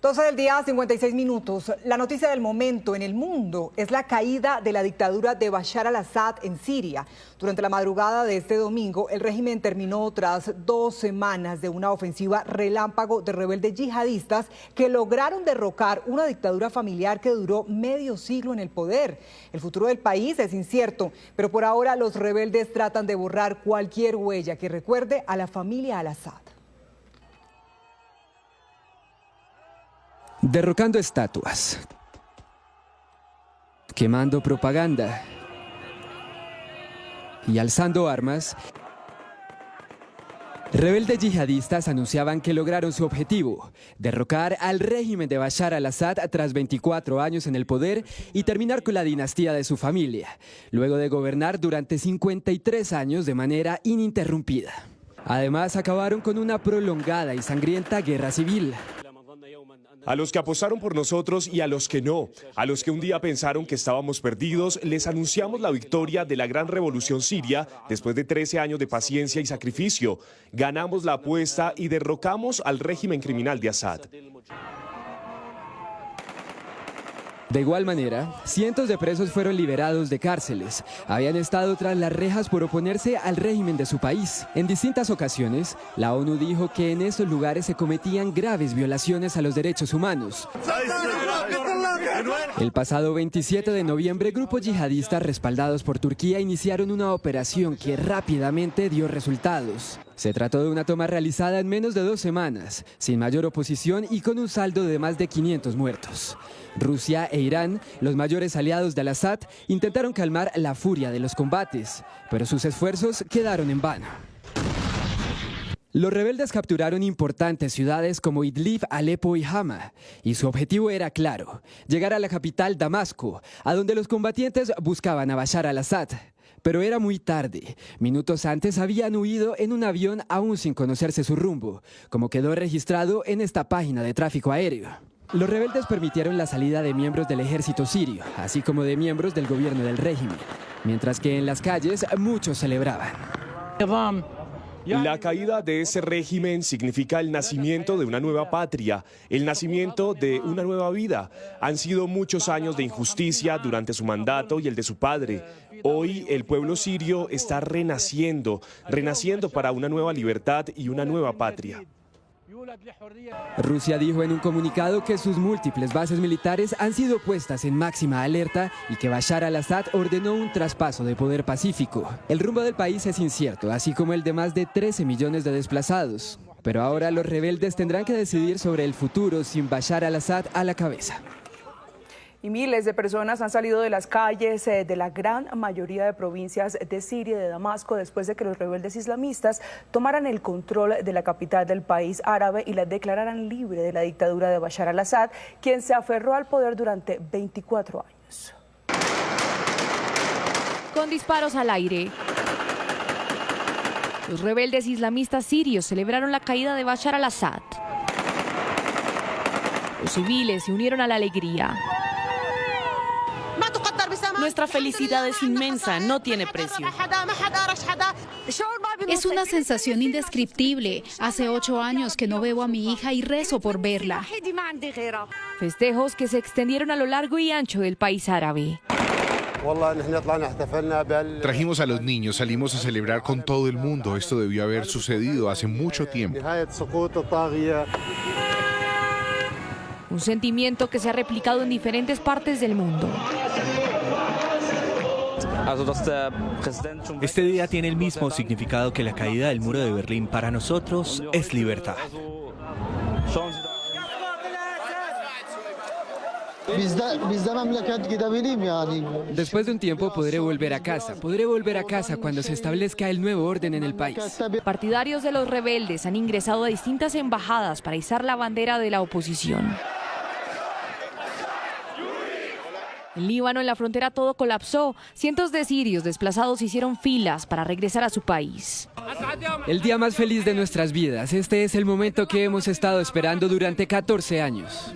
12 del día, 56 minutos. La noticia del momento en el mundo es la caída de la dictadura de Bashar al-Assad en Siria. Durante la madrugada de este domingo, el régimen terminó tras 2 semanas de una ofensiva relámpago de rebeldes yihadistas que lograron derrocar una dictadura familiar que duró medio siglo en el poder. El futuro del país es incierto, pero por ahora los rebeldes tratan de borrar cualquier huella que recuerde a la familia al-Assad. Derrocando estatuas, quemando propaganda y alzando armas, rebeldes yihadistas anunciaban que lograron su objetivo, derrocar al régimen de Bashar al-Assad tras 24 años en el poder y terminar con la dinastía de su familia, luego de gobernar durante 53 años de manera ininterrumpida. Además, acabaron con una prolongada y sangrienta guerra civil. A los que apostaron por nosotros y a los que no, a los que un día pensaron que estábamos perdidos, les anunciamos la victoria de la gran revolución siria después de 13 años de paciencia y sacrificio. Ganamos la apuesta y derrocamos al régimen criminal de Assad. De igual manera, cientos de presos fueron liberados de cárceles. Habían estado tras las rejas por oponerse al régimen de su país. En distintas ocasiones, la ONU dijo que en esos lugares se cometían graves violaciones a los derechos humanos. El pasado 27 de noviembre, grupos yihadistas respaldados por Turquía iniciaron una operación que rápidamente dio resultados. Se trató de una toma realizada en menos de 2 semanas, sin mayor oposición y con un saldo de más de 500 muertos. Rusia e Irán, los mayores aliados de al-Assad, intentaron calmar la furia de los combates, pero sus esfuerzos quedaron en vano. Los rebeldes capturaron importantes ciudades como Idlib, Alepo y Hama, y su objetivo era claro, llegar a la capital Damasco, a donde los combatientes buscaban a Bashar al-Assad. Pero era muy tarde. Minutos antes habían huido en un avión aún sin conocerse su rumbo, como quedó registrado en esta página de tráfico aéreo. Los rebeldes permitieron la salida de miembros del ejército sirio, así como de miembros del gobierno del régimen, mientras que en las calles muchos celebraban. La caída de ese régimen significa el nacimiento de una nueva patria, el nacimiento de una nueva vida. Han sido muchos años de injusticia durante su mandato y el de su padre. Hoy el pueblo sirio está renaciendo para una nueva libertad y una nueva patria. Rusia dijo en un comunicado que sus múltiples bases militares han sido puestas en máxima alerta y que Bashar al-Assad ordenó un traspaso de poder pacífico. El rumbo del país es incierto, así como el de más de 13 millones de desplazados. Pero ahora los rebeldes tendrán que decidir sobre el futuro sin Bashar al-Assad a la cabeza. Y miles de personas han salido de las calles de la gran mayoría de provincias de Siria y de Damasco después de que los rebeldes islamistas tomaran el control de la capital del país árabe y la declararan libre de la dictadura de Bashar al-Assad, quien se aferró al poder durante 24 años. Con disparos al aire, los rebeldes islamistas sirios celebraron la caída de Bashar al-Assad. Los civiles se unieron a la alegría. Nuestra felicidad es inmensa, no tiene precio. Es una sensación indescriptible. Hace 8 años que no veo a mi hija y rezo por verla. Festejos que se extendieron a lo largo y ancho del país árabe. Trajimos a los niños, salimos a celebrar con todo el mundo. Esto debió haber sucedido hace mucho tiempo. Un sentimiento que se ha replicado en diferentes partes del mundo. Este día tiene el mismo significado que la caída del muro de Berlín. Para nosotros es libertad. Después de un tiempo podré volver a casa. Podré volver a casa cuando se establezca el nuevo orden en el país. Partidarios de los rebeldes han ingresado a distintas embajadas para izar la bandera de la oposición. En Líbano, en la frontera, todo colapsó. Cientos de sirios desplazados hicieron filas para regresar a su país. El día más feliz de nuestras vidas. Este es el momento que hemos estado esperando durante 14 años.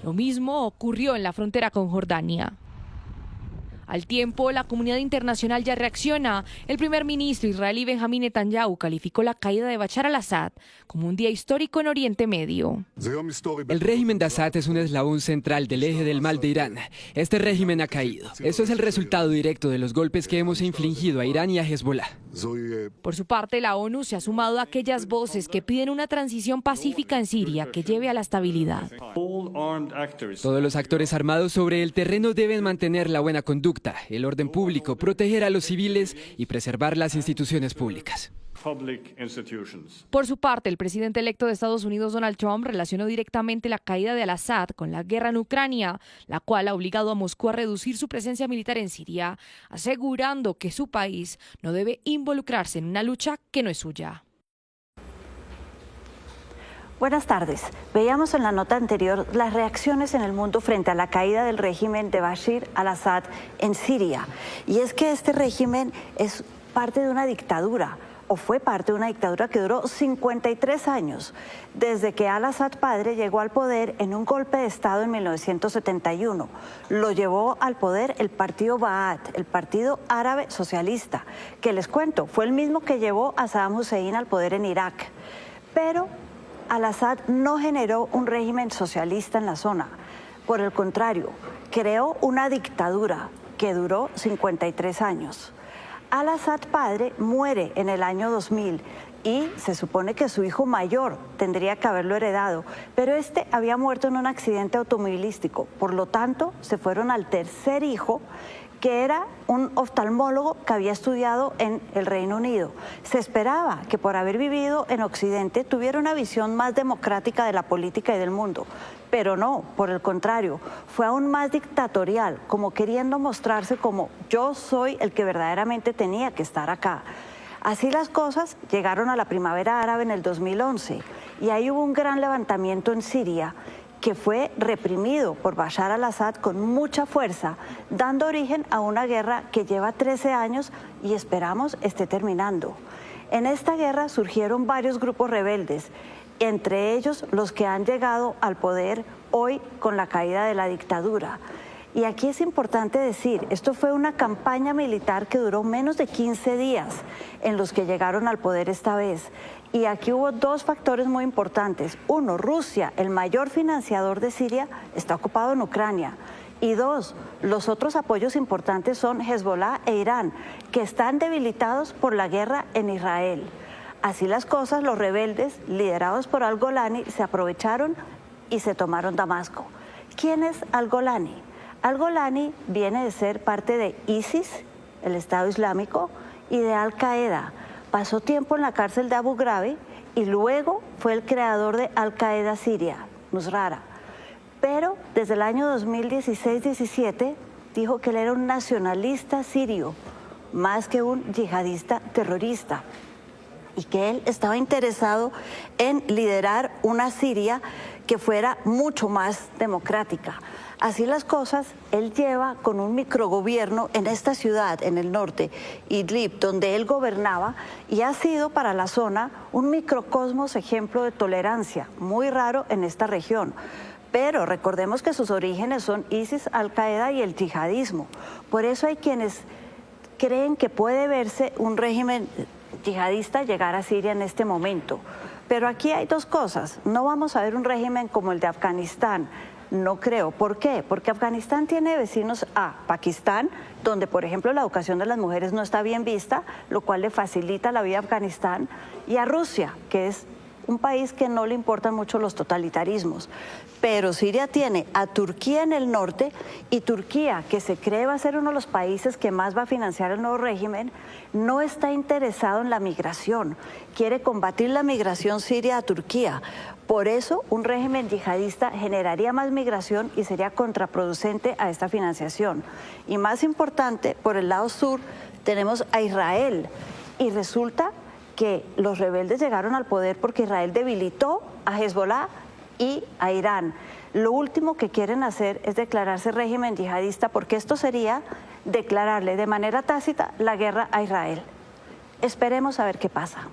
Lo mismo ocurrió en la frontera con Jordania. Al tiempo, la comunidad internacional ya reacciona. El primer ministro israelí Benjamín Netanyahu calificó la caída de Bashar al-Assad como un día histórico en Oriente Medio. El régimen de Assad es un eslabón central del eje del mal de Irán. Este régimen ha caído. Eso es el resultado directo de los golpes que hemos infligido a Irán y a Hezbollah. Por su parte, la ONU se ha sumado a aquellas voces que piden una transición pacífica en Siria que lleve a la estabilidad. Todos los actores armados sobre el terreno deben mantener la buena conducta, el orden público, proteger a los civiles y preservar las instituciones públicas. Por su parte, el presidente electo de Estados Unidos, Donald Trump, relacionó directamente la caída de al-Assad con la guerra en Ucrania, la cual ha obligado a Moscú a reducir su presencia militar en Siria, asegurando que su país no debe involucrarse en una lucha que no es suya. Buenas tardes. Veíamos en la nota anterior las reacciones en el mundo frente a la caída del régimen de Bashar al-Assad en Siria. Y es que este régimen es parte de una dictadura, o fue parte de una dictadura que duró 53 años, desde que al-Assad padre llegó al poder en un golpe de Estado en 1971. Lo llevó al poder el partido Ba'ath, el Partido Árabe Socialista, que les cuento, fue el mismo que llevó a Saddam Hussein al poder en Irak. Pero al-Assad no generó un régimen socialista en la zona. Por el contrario, creó una dictadura que duró 53 años. Al-Assad padre muere en el año 2000 y se supone que su hijo mayor tendría que haberlo heredado, pero este había muerto en un accidente automovilístico. Por lo tanto, se fueron al tercer hijo, que era un oftalmólogo que había estudiado en el Reino Unido. Se esperaba que por haber vivido en Occidente tuviera una visión más democrática de la política y del mundo, pero no, por el contrario, fue aún más dictatorial, como queriendo mostrarse como yo soy el que verdaderamente tenía que estar acá. Así las cosas, llegaron a la primavera árabe en el 2011 y ahí hubo un gran levantamiento en Siria que fue reprimido por Bashar al-Assad con mucha fuerza, dando origen a una guerra que lleva 13 años y esperamos esté terminando. En esta guerra surgieron varios grupos rebeldes, entre ellos los que han llegado al poder hoy con la caída de la dictadura. Y aquí es importante decir, esto fue una campaña militar que duró menos de 15 días en los que llegaron al poder esta vez. Y aquí hubo dos factores muy importantes. Uno, Rusia, el mayor financiador de Siria, está ocupado en Ucrania. Y dos, los otros apoyos importantes son Hezbollah e Irán, que están debilitados por la guerra en Israel. Así las cosas, los rebeldes, liderados por al-Golani, se aprovecharon y se tomaron Damasco. ¿Quién es al-Golani? Al-Golani viene de ser parte de ISIS, el Estado Islámico, y de Al-Qaeda. Pasó tiempo en la cárcel de Abu Ghraib y luego fue el creador de Al-Qaeda Siria, Nusra. Pero desde el año 2016-17 dijo que él era un nacionalista sirio, más que un yihadista terrorista, y que él estaba interesado en liderar una Siria que fuera mucho más democrática. Así las cosas, él lleva con un microgobierno en esta ciudad, en el norte, Idlib, donde él gobernaba, y ha sido para la zona un microcosmos ejemplo de tolerancia, muy raro en esta región. Pero recordemos que sus orígenes son ISIS, Al-Qaeda y el yihadismo. Por eso hay quienes creen que puede verse un régimen yihadista llegar a Siria en este momento. Pero aquí hay dos cosas. No vamos a ver un régimen como el de Afganistán. No creo. ¿Por qué? Porque Afganistán tiene vecinos a Pakistán, donde, por ejemplo, la educación de las mujeres no está bien vista, lo cual le facilita la vida a Afganistán, y a Rusia, que es un país que no le importan mucho los totalitarismos. Pero Siria tiene a Turquía en el norte, y Turquía, que se cree va a ser uno de los países que más va a financiar el nuevo régimen, no está interesado en la migración. Quiere combatir la migración siria a Turquía. Por eso, un régimen yihadista generaría más migración y sería contraproducente a esta financiación. Y más importante, por el lado sur tenemos a Israel, y resulta que los rebeldes llegaron al poder porque Israel debilitó a Hezbollah y a Irán. Lo último que quieren hacer es declararse régimen yihadista, porque esto sería declararle de manera tácita la guerra a Israel. Esperemos a ver qué pasa.